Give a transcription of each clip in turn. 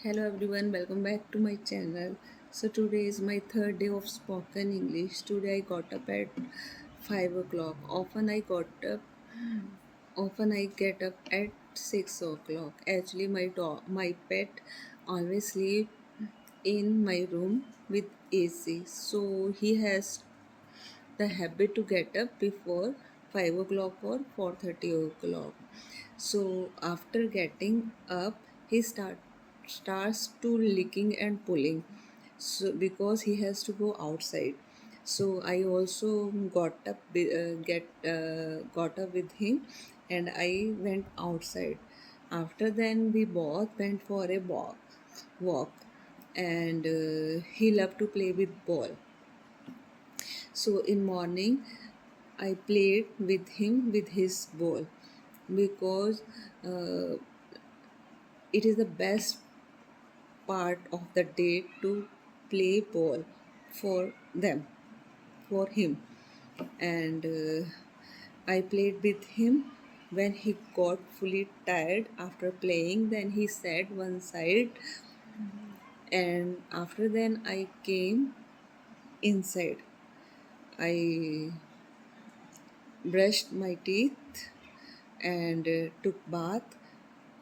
Hello everyone, welcome back to my channel. So today is my third day of spoken English. Today I got up at 5 o'clock. Often I get up at 6 o'clock. Actually my pet always sleep in my room with AC. So he has the habit to get up before 5 o'clock or 4:30 o'clock. So after getting up, he starts to licking and pulling. So because he has to go outside. So I also got up with him, and I went outside. After then, we both went for a walk, and he loved to play with ball. So in morning, I played with him with his ball because uh, it is the best part of the day to play ball for them, for him. And I played with him. When he got fully tired after playing, then he sat one side, and after then I came inside. I brushed my teeth and took bath,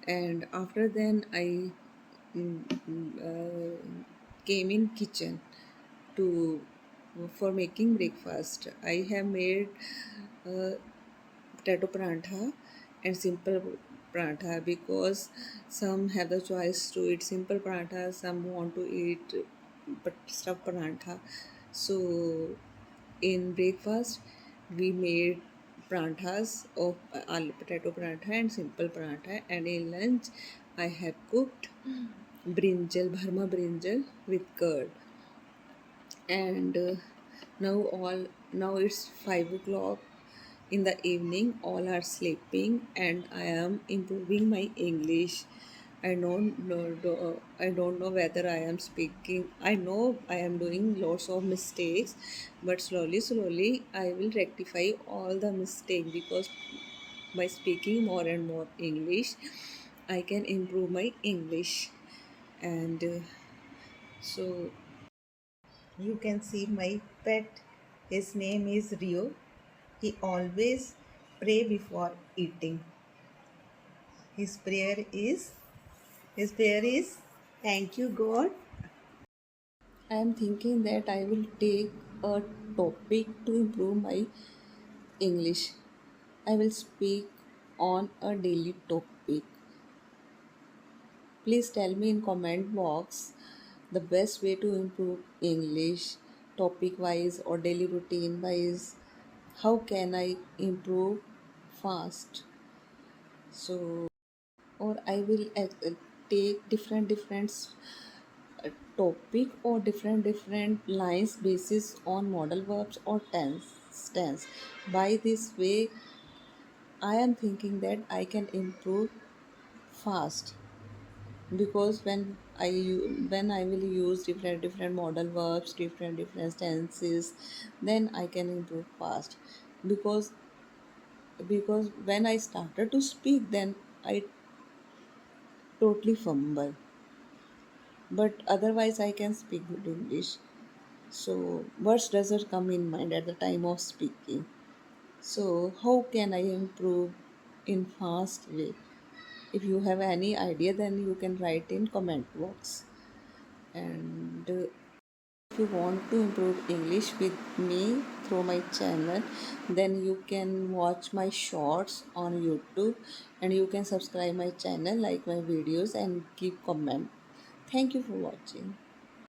and after then I came in kitchen to for making breakfast. I have made uh, potato parantha and simple parantha because some have the choice to eat simple parantha, some want to eat but stuffed parantha. So in breakfast, we made paranthas of aloo potato parantha and simple parantha, and in lunch, I have cooked bharma brinjal with curd. And now it's 5 o'clock in the evening. All are sleeping, and I am improving my English. I don't know whether I am speaking. I know I am doing lots of mistakes, but slowly I will rectify all the mistakes, because by speaking more and more English, I can improve my English. And so you can see my pet. His name is Rio. He always pray before eating. His prayer is his prayer is thank you God. I am thinking that I will take a topic to improve my English. I will speak on a daily topic. Please tell me in comment box the best way to improve English, topic wise or daily routine wise. How can I improve fast? So, or I will take different topic or different lines basis on modal verbs or tense. By this way, I am thinking that I can improve fast, because when I will use different modal verbs, different tenses, then I can improve fast. Because because when I started to speak, then I totally fumble, but otherwise I can speak good English. So words doesn't come in mind at the time of speaking. So how can I improve in fast way? If you have any idea, then you can write in comment box. And if you want to improve English with me through my channel, then you can watch my shorts on YouTube, and you can subscribe my channel, like my videos, and give comment. Thank you for watching.